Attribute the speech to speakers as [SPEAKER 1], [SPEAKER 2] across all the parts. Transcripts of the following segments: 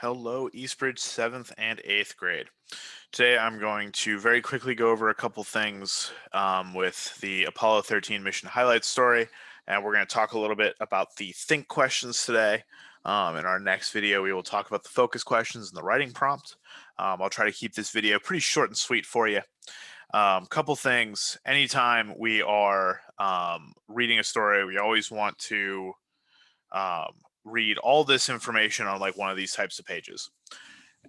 [SPEAKER 1] Hello, Eastbridge 7th and 8th grade. Today I'm going to very quickly go over a couple things with the Apollo 13 mission highlights story, and we're going to talk a little bit about the think questions today. In our next video, we will talk about the focus questions and the writing prompt. I'll try to keep this video pretty short and sweet for you. Couple things. Anytime we are reading a story, we always want to um, read all this information on like one of these types of pages.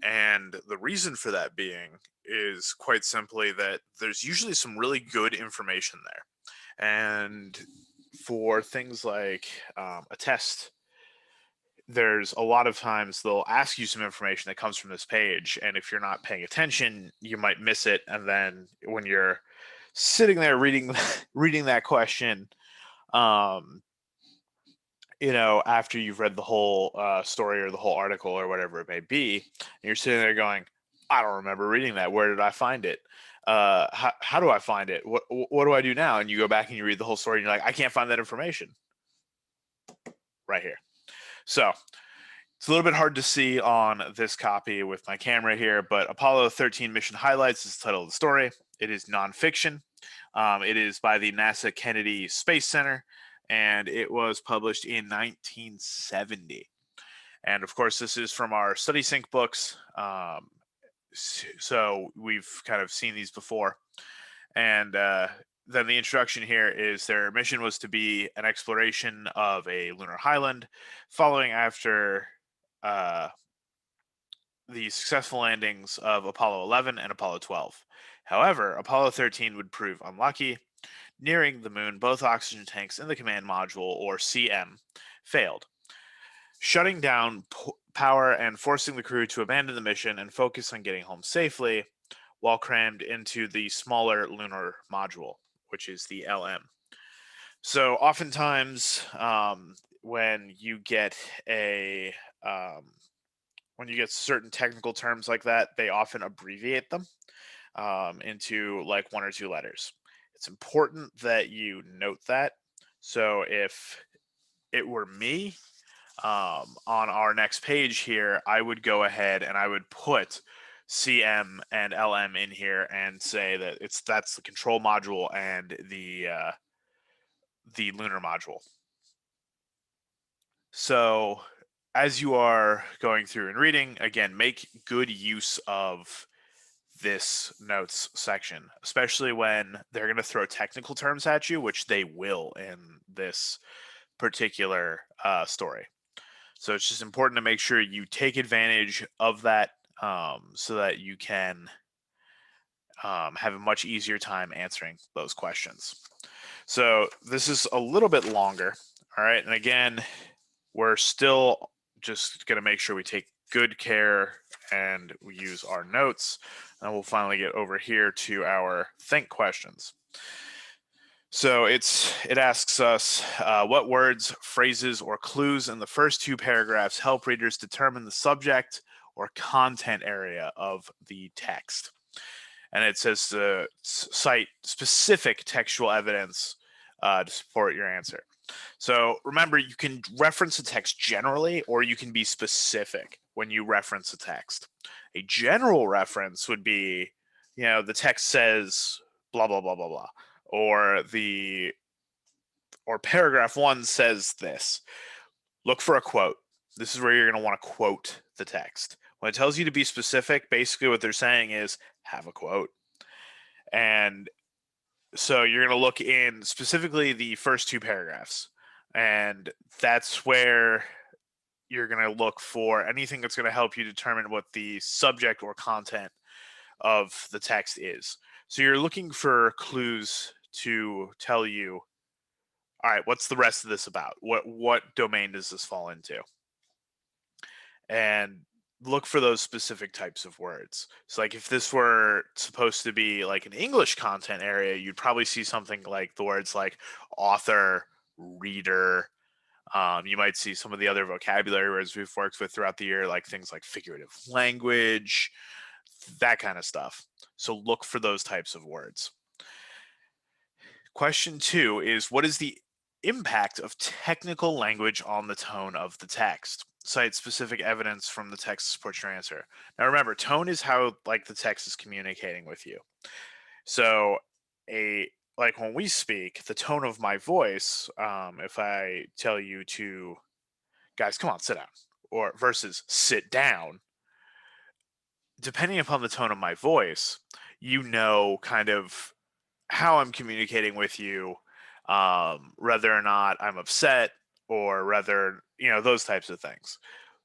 [SPEAKER 1] And the reason for that being is quite simply that there's usually some really good information there. And for things like a test, there's a lot of times they'll ask you some information that comes from this page. And if you're not paying attention, you might miss it. And then when you're sitting there reading reading that question, um, after you've read the whole story or the whole article or whatever it may be, and you're sitting there going, I don't remember reading that. Where did I find it? How do I find it? What do I do now? And you go back and you read the whole story and you're like, I can't find that information right here. So it's a little bit hard to see on this copy with my camera here, but Apollo 13 Mission Highlights is the title of the story. It is nonfiction. It is by the NASA Kennedy Space Center, and it was published in 1970. And of course, this is from our Study Sync books. So we've kind of seen these before. And then the introduction here is their mission was to be an exploration of a lunar highland, following after the successful landings of Apollo 11 and Apollo 12. However, Apollo 13 would prove unlucky. Nearing the moon, both oxygen tanks in the command module, or CM, failed, shutting down power and forcing the crew to abandon the mission and focus on getting home safely while crammed into the smaller lunar module, which is the LM. So oftentimes, when you get certain technical terms like that, they often abbreviate them into like one or two letters. It's important that you note that. So if it were me, on our next page here, I would go ahead and I would put CM and LM in here and say that that's the control module and the lunar module. So as you are going through and reading, again, make good use of this notes section, especially when they're going to throw technical terms at you, which they will in this particular story. So it's just important to make sure you take advantage of that so that you can have a much easier time answering those questions. So this is a little bit longer. All right. And again, we're still just going to make sure we take good care and we use our notes. And we'll finally get over here to our think questions. So it asks us what words, phrases, or clues in the first two paragraphs help readers determine the subject or content area of the text. And it says to cite specific textual evidence to support your answer. So remember, you can reference a text generally, or you can be specific when you reference a text. A general reference would be, the text says blah, blah, blah, blah, blah. Or paragraph 1 says this. Look for a quote. This is where you're going to want to quote the text. When it tells you to be specific, basically what they're saying is have a quote. And so you're going to look in specifically the first two paragraphs. And that's where you're going to look for anything that's going to help you determine what the subject or content of the text is. So you're looking for clues to tell you, all right, what's the rest of this about? What domain does this fall into? And look for those specific types of words. So like if this were supposed to be like an English content area, you'd probably see something like the words like author, reader. You might see some of the other vocabulary words we've worked with throughout the year, like things like figurative language, that kind of stuff. So look for those types of words. Question 2 is, what is the impact of technical language on the tone of the text. Cite specific evidence from the text to support your answer. Now remember, tone is how like the text is communicating with you. So like when we speak, the tone of my voice, if I tell you to, guys, come on, sit down, or versus sit down, depending upon the tone of my voice, you know kind of how I'm communicating with you, whether or not I'm upset or whether, those types of things.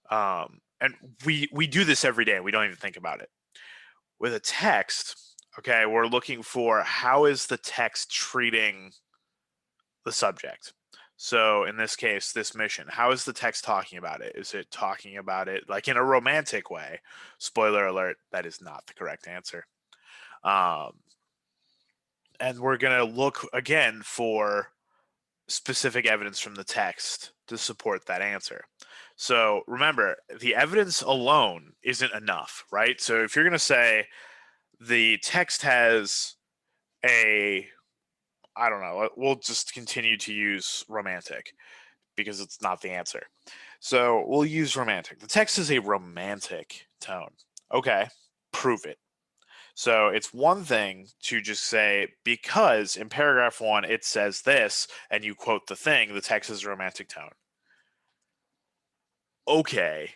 [SPEAKER 1] And we do this every day. We don't even think about it. With a text, okay, we're looking for how is the text treating the subject. So in this case, this mission, how is the text talking about it? Is it talking about it like in a romantic way? Spoiler alert, that is not the correct answer. And we're going to look again for specific evidence from the text to support that answer. So remember, the evidence alone isn't enough, right? So if you're going to say the text has I don't know, we'll just continue to use romantic because it's not the answer. So we'll use romantic. The text is a romantic tone. Okay, prove it. So it's one thing to just say, because in paragraph 1 it says this, and you quote the thing, the text is a romantic tone. Okay,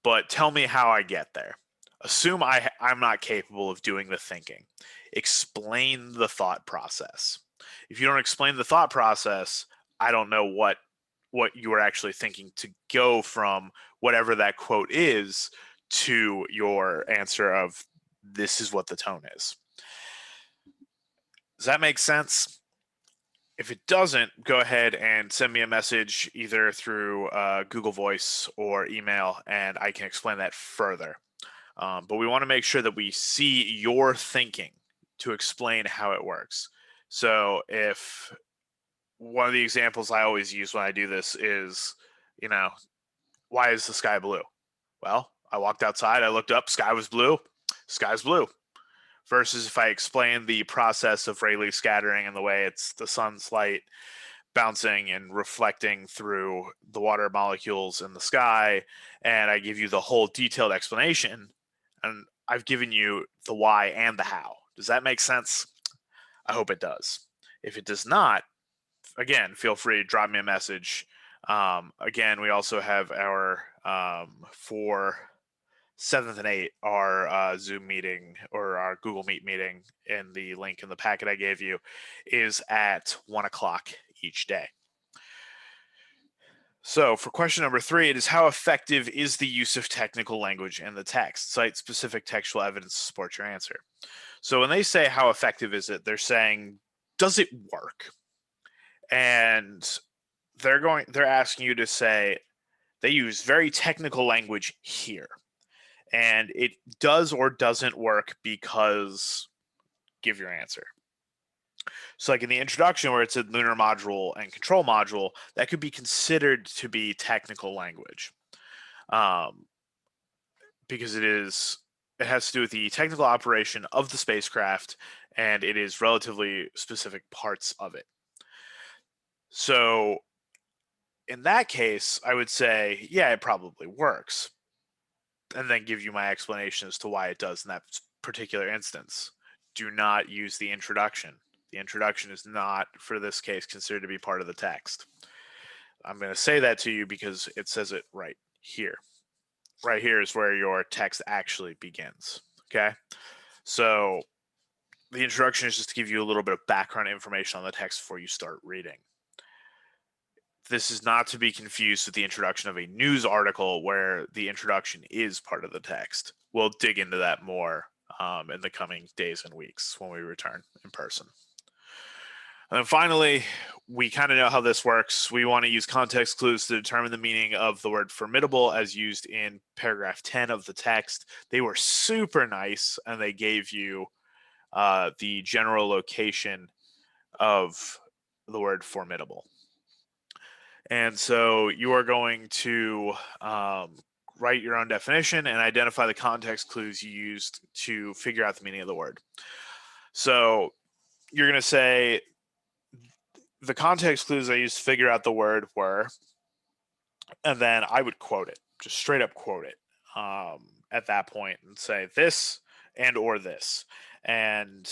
[SPEAKER 1] but tell me how I get there. Assume I'm not capable of doing the thinking. Explain the thought process. If you don't explain the thought process, I don't know what you are actually thinking to go from whatever that quote is to your answer of this is what the tone is. Does that make sense? If it doesn't, go ahead and send me a message either through Google Voice or email, and I can explain that further. But we want to make sure that we see your thinking to explain how it works. So if one of the examples I always use when I do this is, why is the sky blue? Well, I walked outside, I looked up, sky was blue, sky's blue. Versus if I explain the process of Rayleigh scattering and the way it's the sun's light bouncing and reflecting through the water molecules in the sky, and I give you the whole detailed explanation, and I've given you the why and the how. Does that make sense? I hope it does. If it does not, again, feel free to drop me a message. Again, we also have our for 7th and 8th, our Zoom meeting or our Google Meet meeting in the link in the packet I gave you is at 1 o'clock each day. So for question number 3, it is how effective is the use of technical language in the text? Cite specific textual evidence to support your answer. So when they say how effective is it, they're saying, does it work? And they're asking you to say, they use very technical language here. And it does or doesn't work because give your answer. So like in the introduction where it's a lunar module and control module, that could be considered to be technical language, because it has to do with the technical operation of the spacecraft, and it is relatively specific parts of it. So in that case, I would say, yeah, it probably works, and then give you my explanation as to why it does in that particular instance. Do not use the introduction. The introduction is not, for this case, considered to be part of the text. I'm going to say that to you because it says it right here. Right here is where your text actually begins. Okay? So the introduction is just to give you a little bit of background information on the text before you start reading. This is not to be confused with the introduction of a news article where the introduction is part of the text. We'll dig into that more in the coming days and weeks when we return in person. And then finally, we kind of know how this works. We want to use context clues to determine the meaning of the word formidable as used in paragraph 10 of the text. They were super nice, and they gave you the general location of the word formidable. And so you are going to write your own definition and identify the context clues you used to figure out the meaning of the word. So you're going to say the context clues I used to figure out the word were, and then I would quote it, just straight up quote it at that point and say this and or this. And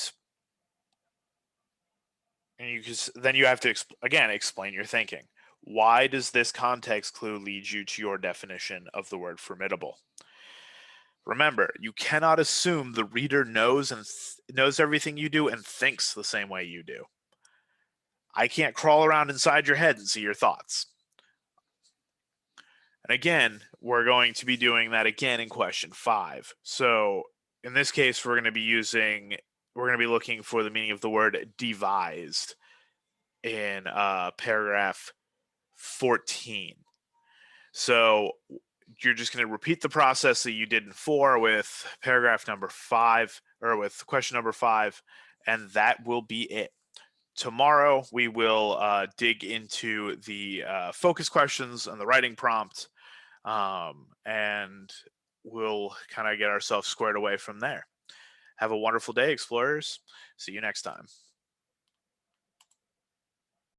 [SPEAKER 1] you just then you have to again explain your thinking. Why does this context clue lead you to your definition of the word formidable? Remember, you cannot assume the reader knows and knows everything you do and thinks the same way you do. I can't crawl around inside your head and see your thoughts. And again, we're going to be doing that again in question 5. So in this case, we're going to be looking for the meaning of the word devised in paragraph 14. So you're just going to repeat the process that you did in 4 with paragraph number 5, or with question number 5, and that will be it. Tomorrow, we will dig into the focus questions and the writing prompt, and we'll kind of get ourselves squared away from there. Have a wonderful day, explorers. See you next time.